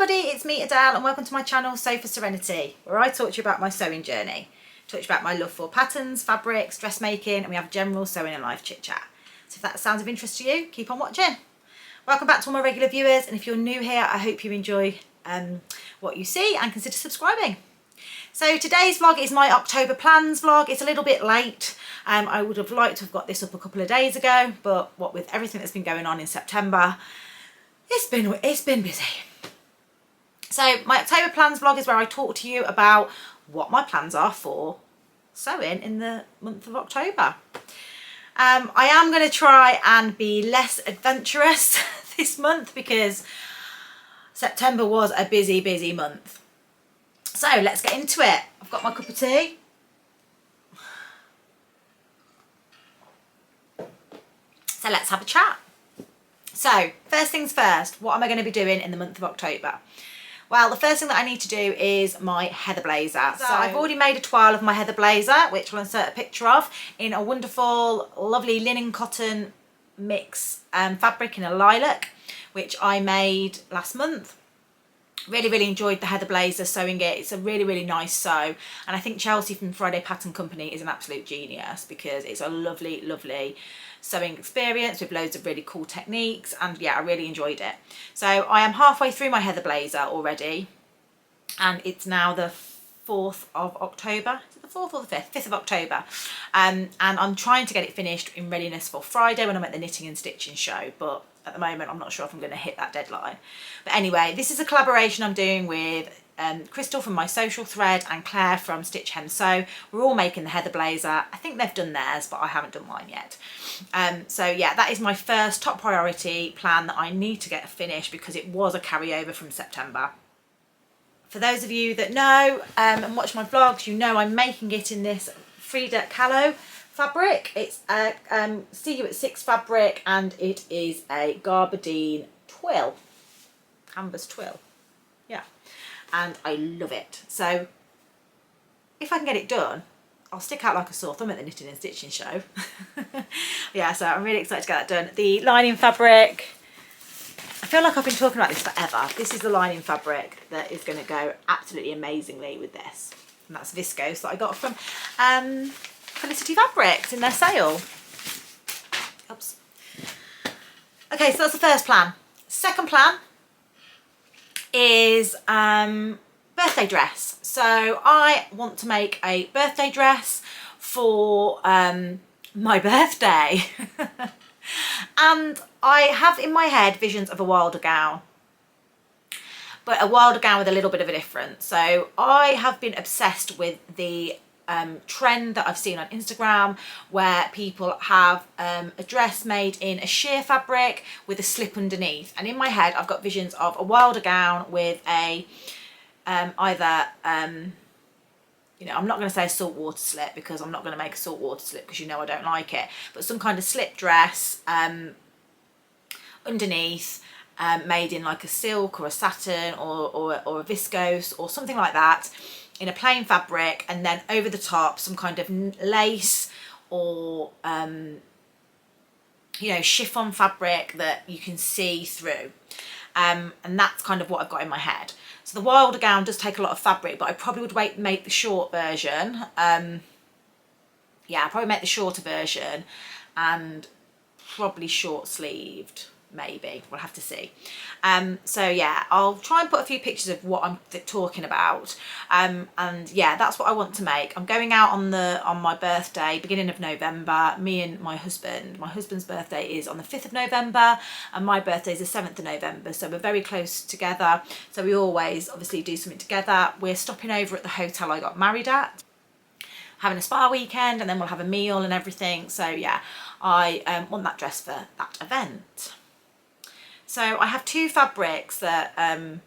everybody, it's me Adele and welcome to my channel Sew for Serenity, where I talk to you about my sewing journey. Talk to you about my love for patterns, fabrics, dressmaking, and we have general sewing and life chit chat. So if that sounds of interest to you, keep on watching. Welcome back to all my regular viewers, and if you're new here, I hope you enjoy what you see and consider subscribing. So today's vlog is my October plans vlog. It's a little bit late. I would have liked to have got this up a couple of days ago, but what with everything that's been going on in September, it's been busy. So my October plans vlog is where I talk to you about what my plans are for sewing in the month of October. I am going to try and be less adventurous this month because September was a busy month. So let's get into it. I've got my cup of tea. So let's have a chat. So first things first, what am I going to be doing in the month of October? Well, the first thing that I need to do is my heather blazer. So I've already made a toile of my heather blazer, which I'll insert a picture of, in a wonderful, lovely linen cotton mix fabric in a lilac, which I made last month. Really enjoyed the heather blazer, sewing it. It's a really nice sew, and I think Chelsea from Friday Pattern Company is an absolute genius because it's a lovely sewing experience with loads of really cool techniques, and yeah, I really enjoyed it. So I am halfway through my heather blazer already, and it's now the 4th of October. Is it the 4th or the 5th? 5th of October. And I'm trying to get it finished in readiness for Friday when I'm at the knitting and stitching show, but at the moment I'm not sure if I'm going to hit that deadline. But anyway, this is a collaboration I'm doing with Crystal from My Social Thread and Claire from Stitch Hem Sew. We're all making the heather blazer. I think they've done theirs, but I haven't done mine yet. So yeah, that is my first top priority plan that I need to get finished because it was a carryover from September. For those of you that know and watch my vlogs, you know I'm making it in this Frida Kahlo fabric. It's a See You at 6 fabric, and it is a Gabardine twill, canvas twill. Yeah, and I love it. So if I can get it done, I'll stick out like a sore thumb at the knitting and stitching show. Yeah, so I'm really excited to get that done. The lining fabric, I feel like I've been talking about this forever. This is the lining fabric that is going to go absolutely amazingly with this, and that's viscose that I got from Felicity Fabrics in their sale. Oops. Okay, so that's the first plan. Second plan is birthday dress. So I want to make a birthday dress for my birthday. And I have in my head visions of a Wildergown, but a Wildergown with a little bit of a difference. So I have been obsessed with the trend that I've seen on Instagram where people have a dress made in a sheer fabric with a slip underneath, and in my head I've got visions of a Wildergown with a either you know, I'm not going to say a saltwater slip because I'm not going to make a saltwater slip because you know I don't like it, but some kind of slip dress underneath, made in like a silk or a satin or a viscose or something like that, in a plain fabric, and then over the top some kind of lace or you know, chiffon fabric that you can see through, and that's kind of what I've got in my head. So the Wildergown does take a lot of fabric, but I probably would make the short version. Yeah, I'll probably make the shorter version and probably short sleeved. Maybe we'll have to see. So yeah, I'll try and put a few pictures of what I'm talking about, and yeah, that's what I want to make. I'm going out on my birthday, beginning of November. Me and my husband's birthday is on the 5th of November, and my birthday is the 7th of November, so we're very close together, so we always obviously do something together. We're stopping over at the hotel I got married at, having a spa weekend, and then we'll have a meal and everything. So yeah, I want that dress for that event. So I have two fabrics that are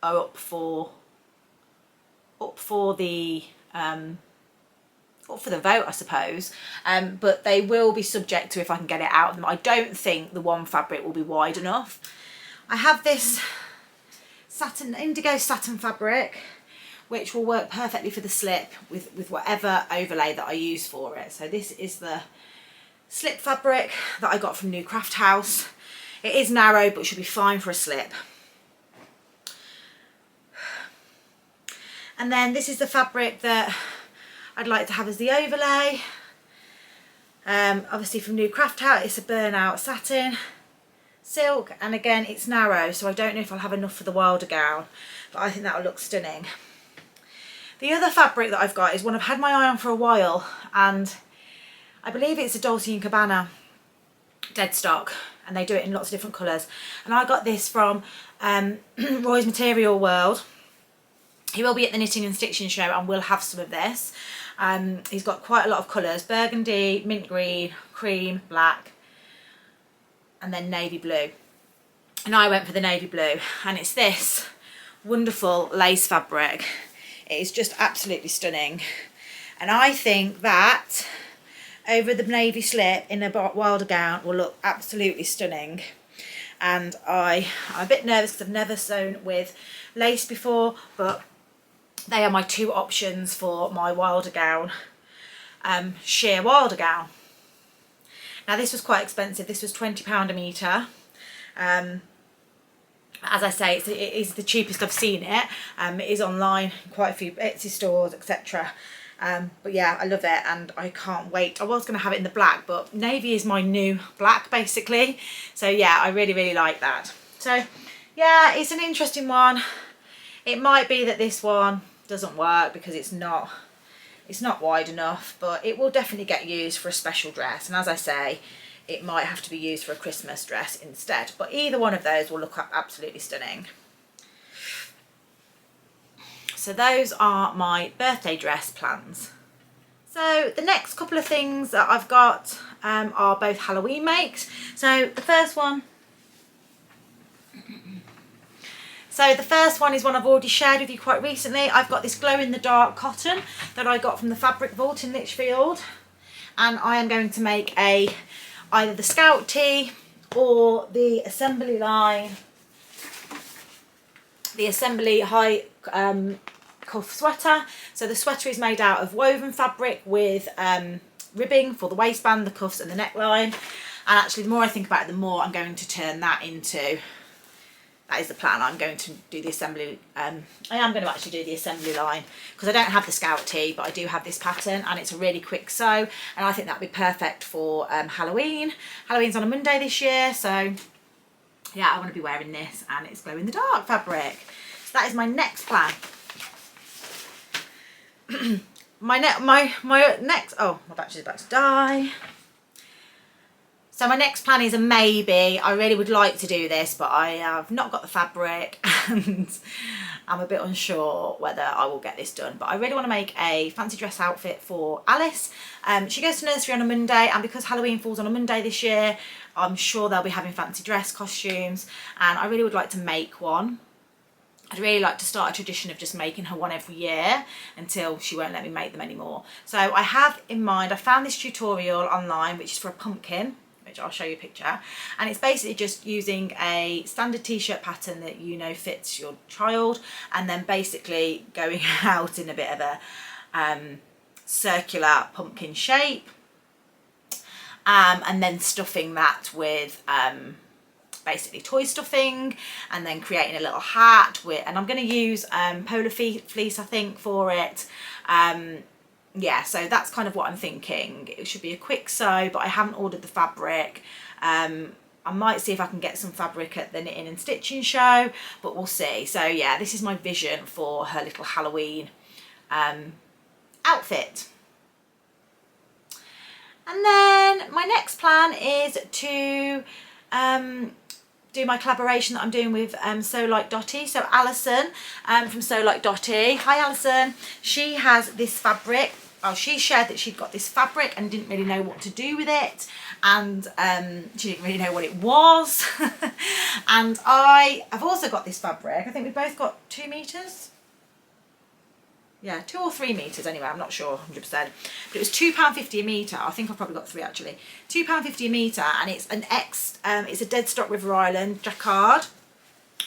up for the vote, I suppose, but they will be subject to if I can get it out of them. I don't think the one fabric will be wide enough. I have this indigo satin fabric, which will work perfectly for the slip with whatever overlay that I use for it. So this is the slip fabric that I got from New Craft House. It is narrow, but should be fine for a slip. And then this is the fabric that I'd like to have as the overlay. Obviously from New Craft Out, it's a burnout satin silk, and again it's narrow, so I don't know if I'll have enough for the Wildergown, but I think that'll look stunning. The other fabric that I've got is one I've had my eye on for a while, and I believe it's a Dolce & Gabbana dead stock, and they do it in lots of different colours. And I got this from Roy's Material World. He will be at the Knitting and Stitching show and we'll have some of this. He's got quite a lot of colours: burgundy, mint green, cream, black, and then navy blue. And I went for the navy blue, and it's this wonderful lace fabric. It is just absolutely stunning, and I think that over the navy slip in a Wildergown will look absolutely stunning. And I'm a bit nervous because I've never sewn with lace before, but they are my two options for my Wildergown, sheer Wildergown. Now this was quite expensive. This was £20 a metre. As I say, it is the cheapest I've seen it. It is online, quite a few Etsy stores, etc. But yeah, I love it and I can't wait. I was going to have it in the black, but navy is my new black basically. So yeah, I really, really like that. So yeah, it's an interesting one. It might be that this one doesn't work because it's not wide enough, but it will definitely get used for a special dress. And as I say, it might have to be used for a Christmas dress instead. But either one of those will look absolutely stunning. So those are my birthday dress plans. So the next couple of things that I've got are both Halloween makes. So the first one is one I've already shared with you quite recently. I've got this glow in the dark cotton that I got from the Fabric Vault in Lichfield, and I am going to make either the Scout tee or the assembly line, the assembly high cuff sweater. So the sweater is made out of woven fabric with ribbing for the waistband, the cuffs and the neckline. And actually the more I think about it, the more I'm going to turn that into, that is the plan. I'm going to do the assembly, I am going to actually do the assembly line because I don't have the Scout tee, but I do have this pattern and it's a really quick sew, and I think that would be perfect for Halloween. Halloween's on a Monday this year, so yeah, I want to be wearing this, and it's glow in the dark fabric. So that is my next plan. my next, oh, my battery's about to die. So my next plan is a maybe. I really would like to do this, but I have not got the fabric and I'm a bit unsure whether I will get this done. But I really want to make a fancy dress outfit for Alice. She goes to nursery on a Monday, and because Halloween falls on a Monday this year, I'm sure they'll be having fancy dress costumes, and I really would like to make one. I'd really like to start a tradition of just making her one every year until she won't let me make them anymore. So I have in mind, I found this tutorial online which is for a pumpkin, which I'll show you a picture, and it's basically just using a standard t-shirt pattern that you know fits your child, and then basically going out in a bit of a circular pumpkin shape, and then stuffing that with basically toy stuffing, and then creating a little hat with, and I'm going to use polar fleece I think for it. Yeah, so that's kind of what I'm thinking. It should be a quick sew, but I haven't ordered the fabric. I might see if I can get some fabric at the Knitting and Stitching show, but we'll see. So yeah, this is my vision for her little Halloween outfit. And then my next plan is to do my collaboration that I'm doing with Like Dottie. So Alison from Like Dottie, hi Alison, she has this fabric. Oh, she shared that she'd got this fabric and didn't really know what to do with it, and she didn't really know what it was. And I have also got this fabric. I think we've both got 2 meters. Yeah, 2 or 3 meters anyway, I'm not sure 100%. But it was £2.50 a metre. I think I've probably got 3 actually. £2.50 a metre, and it's an it's a dead stock River Island jacquard,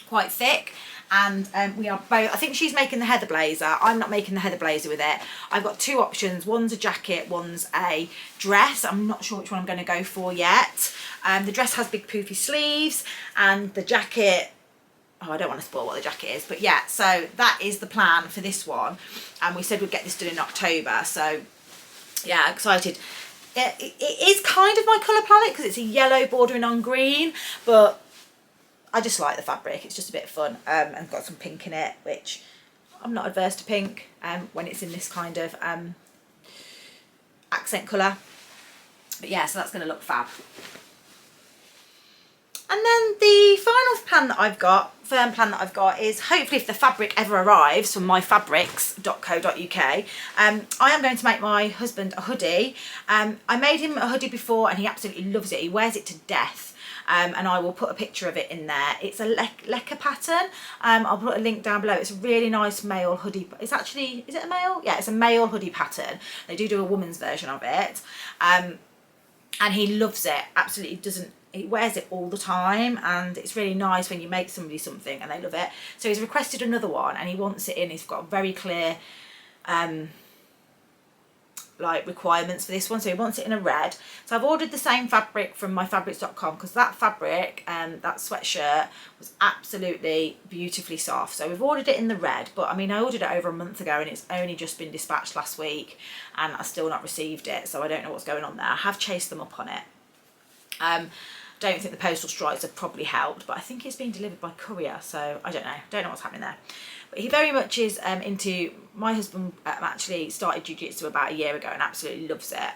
quite thick. And we are both, I think she's making the heather blazer, I'm not making the heather blazer with it. I've got 2 options, one's a jacket, one's a dress. I'm not sure which one I'm going to go for yet. The dress has big poofy sleeves, and the jacket oh, I don't want to spoil what the jacket is, but yeah, so that is the plan for this one, and we said we'd get this done in October, so yeah, excited. It is kind of my colour palette because it's a yellow bordering on green, but I just like the fabric, it's just a bit of fun, and got some pink in it, which I'm not adverse to pink when it's in this kind of accent colour. But yeah, so that's going to look fab. And then the final plan that I've got, firm plan that I've got, is hopefully if the fabric ever arrives from myfabrics.co.uk, I am going to make my husband a hoodie. I made him a hoodie before and he absolutely loves it. He wears it to death. And I will put a picture of it in there. It's a lacquer pattern. I'll put a link down below. It's a really nice male hoodie. It's actually, is it a male? Yeah, it's a male hoodie pattern. They do a woman's version of it. And he loves it. Absolutely doesn't. He wears it all the time, and it's really nice when you make somebody something and they love it. So he's requested another one and he wants it in. He's got very clear like requirements for this one, so he wants it in a red. So I've ordered the same fabric from myfabrics.com because that fabric that sweatshirt was absolutely beautifully soft. So we've ordered it in the red, but I mean I ordered it over a month ago and it's only just been dispatched last week and I've still not received it, so I don't know what's going on there. I have chased them up on it. Don't think the postal strikes have probably helped, but I think it's being delivered by courier, so I don't know what's happening there. But he very much is into, my husband actually started jiu-jitsu about a year ago and absolutely loves it.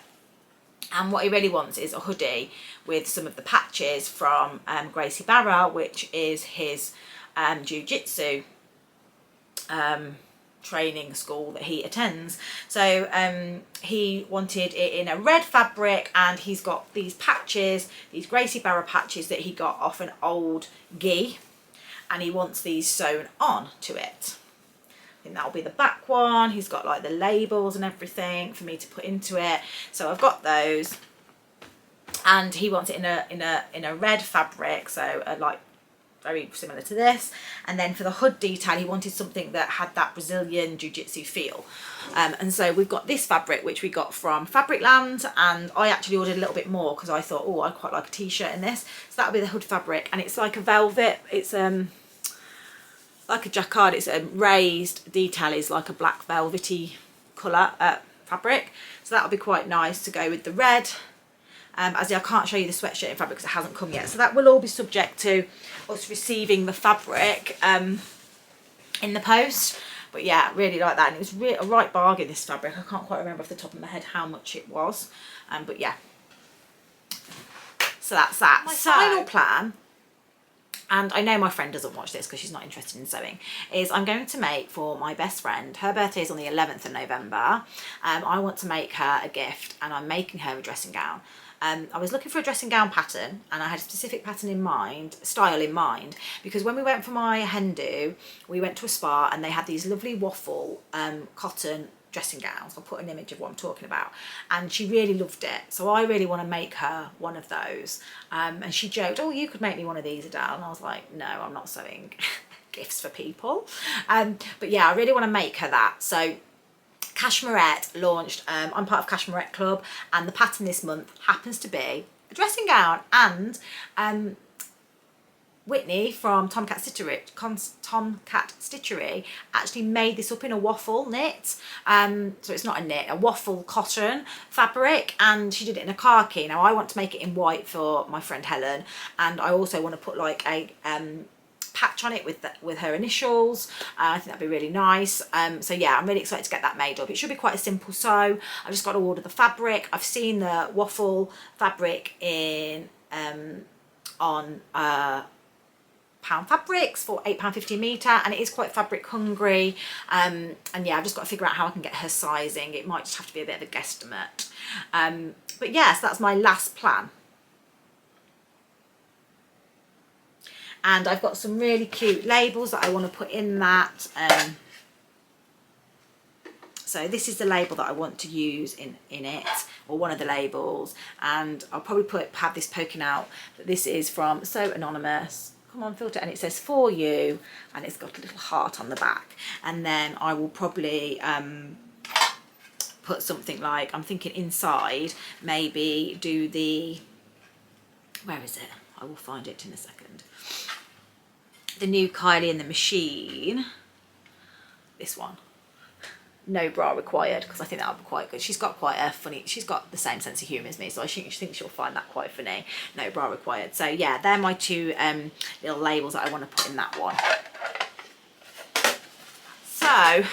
And what he really wants is a hoodie with some of the patches from Gracie Barra, which is his jiu-jitsu training school that he attends. So he wanted it in a red fabric, and he's got these patches, these Gracie Barra patches that he got off an old gi, and he wants these sewn on to it. I think that'll be the back one. He's got like the labels and everything for me to put into it, so I've got those. And he wants it in a red fabric, so like very similar to this. And then for the hood detail he wanted something that had that Brazilian jiu-jitsu feel, and so we've got this fabric which we got from Fabricland, and I actually ordered a little bit more because I thought, oh, I'd quite like a t-shirt in this. So that'll be the hood fabric, and it's like a velvet, it's like a jacquard, it's a raised detail, is like a black velvety colour fabric, so that'll be quite nice to go with the red. As I can't show you the sweatshirt in fabric because it hasn't come yet, so that will all be subject to us receiving the fabric in the post. But yeah, really like that, and it was a right bargain, this fabric. I can't quite remember off the top of my head how much it was, but yeah, so that's that. My final plan, and I know my friend doesn't watch this because she's not interested in sewing, is I'm going to make for my best friend, her birthday is on the 11th of November, I want to make her a gift, and I'm making her a dressing gown. I was looking for a dressing gown pattern, and I had a specific pattern in mind, style in mind, because when we went for my hen do, we went to a spa and they had these lovely waffle cotton dressing gowns. I'll put an image of what I'm talking about, and she really loved it, so I really want to make her one of those. And she joked, oh, you could make me one of these, Adele, and I was like, no, I'm not sewing gifts for people. But yeah, I really want to make her that. So Cashmerette launched, I'm part of Cashmerette Club, and the pattern this month happens to be a dressing gown, and Whitney from Tomcat Stitchery actually made this up in a waffle knit, so it's not a knit, a waffle cotton fabric, and she did it in a khaki. Now I want to make it in white for my friend Helen, and I also want to put like a patch on it with her initials. I think that'd be really nice. So yeah, I'm really excited to get that made up. It should be quite a simple sew. I've just got to order the fabric. I've seen the waffle fabric in on Pound Fabrics for £8.50 a metre, and it is quite fabric hungry, and yeah, I've just got to figure out how I can get her sizing. It might just have to be a bit of a guesstimate, but yes, that's my last plan. And I've got some really cute labels that I want to put in that. So this is the label that I want to use in it, or one of the labels, and I'll probably have this poking out, but this is from So Anonymous. Come on, filter, and it says for you, and it's got a little heart on the back. And then I will probably put something like, I'm thinking inside, maybe do the, where is it? I will find it in a second. the new Kylie in the Machine. This one. No bra required, because I think that would be quite good. She's got quite a funny, she's got the same sense of humour as me, so I think she'll find that quite funny. No bra required. So yeah, they're my two little labels that I want to put in that one. So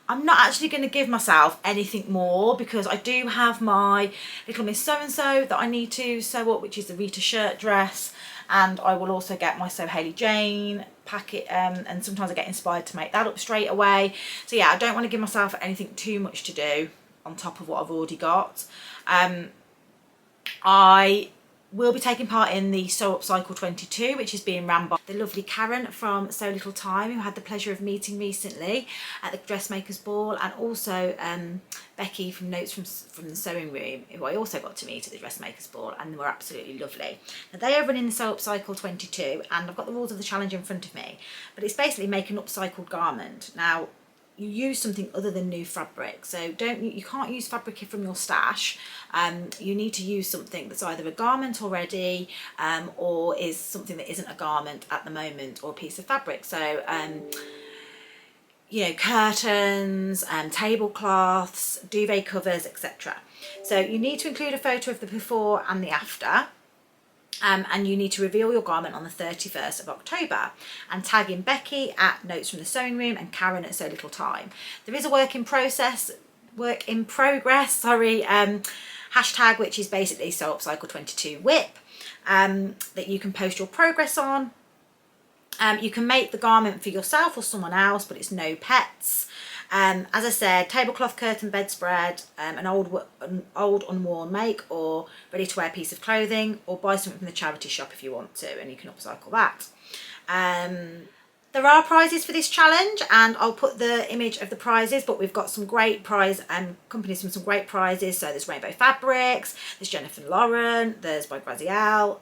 I'm not actually going to give myself anything more, because I do have my Little Miss So-and-so that I need to sew up, which is the Rita shirt dress. And I will also get my So HAYLEY Jane packet, and sometimes I get inspired to make that up straight away. So yeah, I don't want to give myself anything too much to do on top of what I've already got. I will be taking part in the Sew Upcycle 22, which is being run by the lovely Karen from So Little Time, who I had the pleasure of meeting recently at the Dressmakers Ball, and also Becky from Notes from the Sewing Room, who I also got to meet at the Dressmakers Ball, and they were absolutely lovely. Now, they are running the Sew Upcycle 22, and I've got the rules of the challenge in front of me, but it's basically make an upcycled garment. Now, you use something other than new fabric, so you can't use fabric from your stash. You need to use something that's either a garment already, or is something that isn't a garment at the moment, or a piece of fabric. So you know, curtains, tablecloths, duvet covers, etc. So you need to include a photo of the before and the after. And you need to reveal your garment on the 31st of October, and tag in Becky at Notes from the Sewing Room and Karen at So Little Time. There is a work in progress, hashtag, which is basically Sew Upcycle 22 WIP, that you can post your progress on. You can make the garment for yourself or someone else, but it's no pets. As I said, tablecloth, curtain, bedspread, an old unworn make or ready to wear piece of clothing, or buy something from the charity shop if you want to, and you can upcycle that. There are prizes for this challenge, and I'll put the image of the prizes, but we've got some great prize companies from some great prizes. So there's Rainbow Fabrics, there's Jennifer Lauren, there's by Grazielle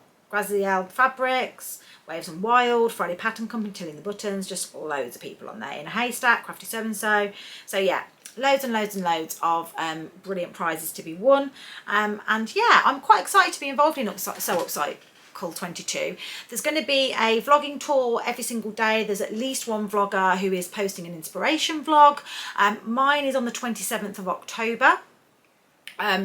Fabrics, Waves and Wild, Friday Pattern Company, Tilling the Buttons, just loads of people on there. In a Haystack, Crafty So-and-so. So yeah, loads and loads and loads of brilliant prizes to be won. And yeah, I'm quite excited to be involved in Sew Upcycle 22. There's going to be a vlogging tour every single day. There's at least one vlogger who is posting an inspiration vlog. Mine is on the 27th of October.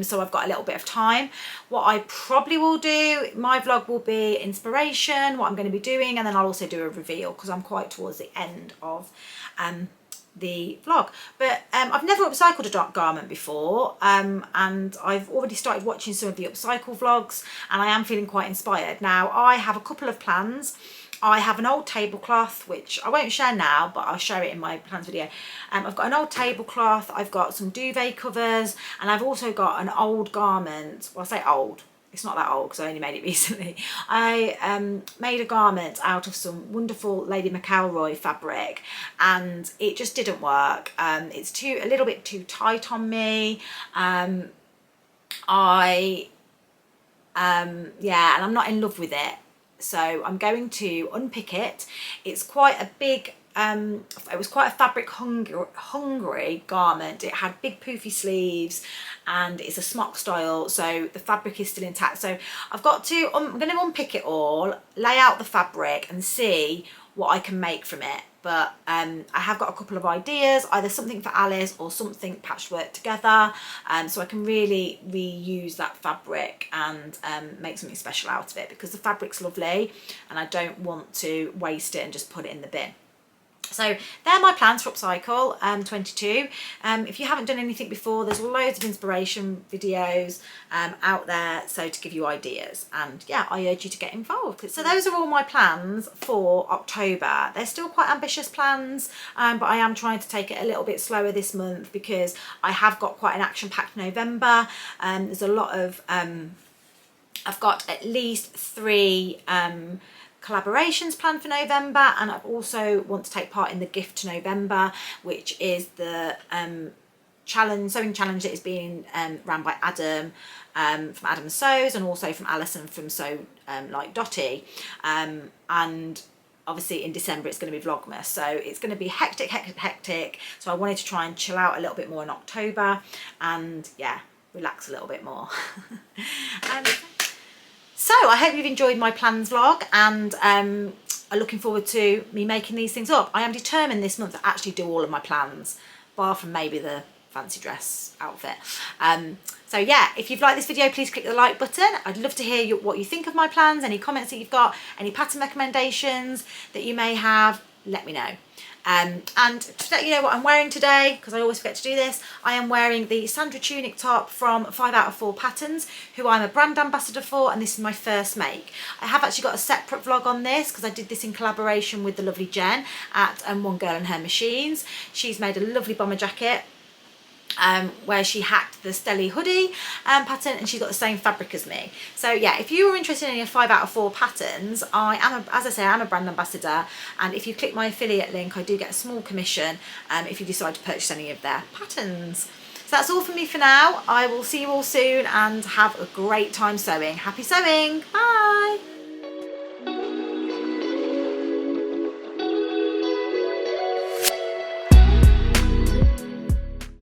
So I've got a little bit of time. What I probably will do, my vlog will be inspiration, what I'm going to be doing, and then I'll also do a reveal, because I'm quite towards the end of the vlog. But I've never upcycled a dark garment before, and I've already started watching some of the upcycle vlogs, and I am feeling quite inspired. Now, I have a couple of plans. I have an old tablecloth, which I won't share now, but I'll share it in my plans video. I've got an old tablecloth, I've got some duvet covers, and I've also got an old garment. Well, I say old, it's not that old because I only made it recently. I made a garment out of some wonderful Lady McElroy fabric, and it just didn't work. It's a little bit too tight on me. Yeah, and I'm not in love with it. So I'm going to unpick it. It's quite a big, it was quite a fabric hungry garment. It had big poofy sleeves, and it's a smock style, so the fabric is still intact. So I've got to, I'm going to unpick it all, lay out the fabric and see what I can make from it. But I have got a couple of ideas, either something for Alice or something patchwork together, so I can really reuse that fabric and make something special out of it, because the fabric's lovely and I don't want to waste it and just put it in the bin. So they're my plans for Upcycle 22. If you haven't done anything before, there's loads of inspiration videos out there, so to give you ideas, and yeah, I urge you to get involved. So those are all my plans for October. They're still quite ambitious plans, but I am trying to take it a little bit slower this month, because I have got quite an action-packed November. There's a lot of I've got at least 3 collaborations planned for November, and I also want to take part in the Gift to November, which is the sewing challenge that is being run by Adam from Adam Sews, and also from Alison from Like Dottie, and obviously in December it's going to be Vlogmas, so it's going to be hectic. So I wanted to try and chill out a little bit more in October, and yeah, relax a little bit more. So I hope you've enjoyed my plans vlog, and are looking forward to me making these things up. I am determined this month to actually do all of my plans, bar from maybe the fancy dress outfit. So yeah, if you've liked this video, please click the like button. I'd love to hear what you think of my plans, any comments that you've got, any pattern recommendations that you may have, let me know. And to let you know what I'm wearing today, because I always forget to do this, I am wearing the Sandra tunic top from 5 out of 4 Patterns, who I'm a brand ambassador for, and this is my first make. I have actually got a separate vlog on this because I did this in collaboration with the lovely Jen at One Girl and Her Machines. She's made a lovely bomber jacket where she hacked the Stelly hoodie pattern, and she's got the same fabric as me. So yeah, if you are interested in any 5 out of 4 patterns, I am, as I say, I'm a brand ambassador, and if you click my affiliate link, I do get a small commission if you decide to purchase any of their patterns. So that's all from me for now. I will see you all soon, and have a great time sewing. Happy sewing, bye!